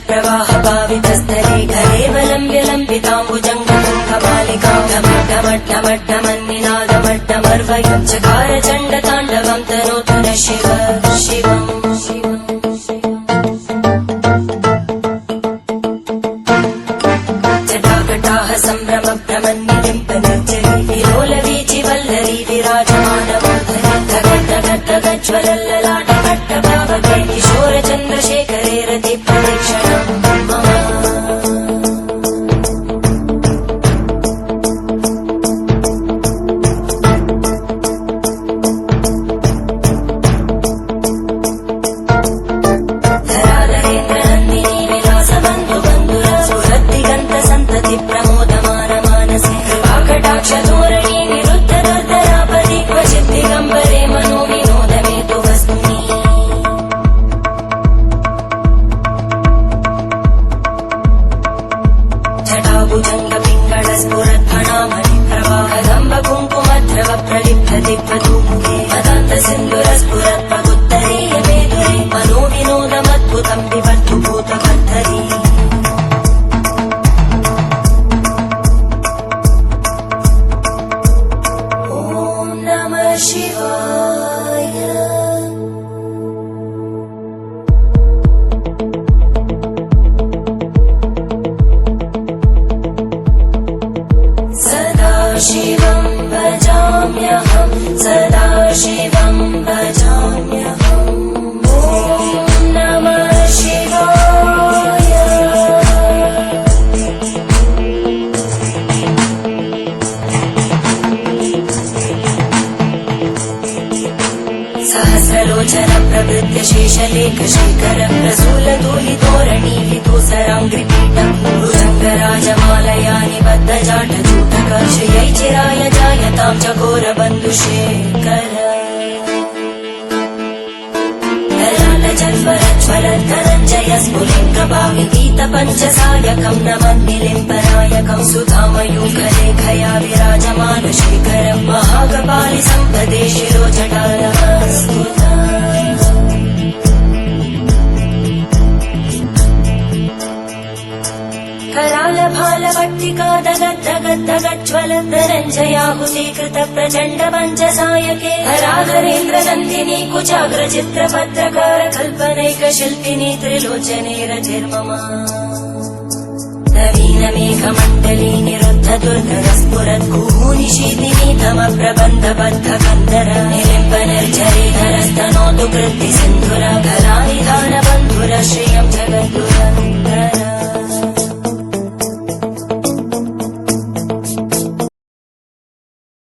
प्रवाह भावितस्थले घरेवलम्ब्य लम्बिताम्बुजङ्गतुङ्गमालिकां ढमड्ढमड्ढमन्निनादमड्ढमर्वयं चकार चण्डताण्डवं तनोतु न शिव शिवम् जटाकटाः सम्भ्रम भ्रमन्निलिम्पनिर्जरी विलोलवीचि वल्लरी विराजमानमूर्धनि धगद्धगद्धगज्ज्वलल्ललाटभट्टभावके किशोरचन्द्रशेखरे रति प्रदक्षिणम् धोरणी निरुद्ध दुर्धरापदि क्वचित् दिगम्बरे मनो विनोदमेतु वस्तुनि जटाभुजङ्ग पिङ्गळ स्फुरद्भणामणि प्रवाहदम्ब कुङ्कुमद्रव प्रलिप्तति प्रतुमुखे मदान्त सिन्धुर स्फुरत्पगुत्तरीय मेदुरे मनो विनोदमद्भुतं विवर्तु भूतकर्तरी शिवाय सदा शिवं भजाम्यहं सदा शिवं भजाम्यहम् ॐ नमः शिवाय सहस्रलोचन प्रवृत्य शेषलेख शेखर प्रसूल धूलितोरणी विदूसराङ्घ्रिपीठम् भुजङ्गराजमालया निबद्ध जाटजूटक श्रियै चिराय जायतां चकोरबन्धुशेखर ललाटजल्परज्वलद्धनञ्जय स्फुलिङ्गभाविगीतपञ्चसायकं नमन्निलिम्पनायकं सुधामयूखलेखया विराजमान शेखरं महाकपालि सम्पदे शिरोजटानमस्कुता करालभालभट्टिका दगद्धगद्धगज्ज्वलद्धनञ्जयाहुतीकृत प्रचण्ड पञ्चसायके हराधरेन्द्रनन्दिनी कुचाग्रचित्रपत्रकार कल्पनैकशिल्पिनी त्रिलोचने रचिर्मम नवीनमेघमण्डली निरुद्ध दुर्गरस्फुरद्गूनिशीतिनी तमप्रबन्धबद्धकन्दर निलिम्पनिर्झरीधरस्तनोतु कृत्ति सिन्धुर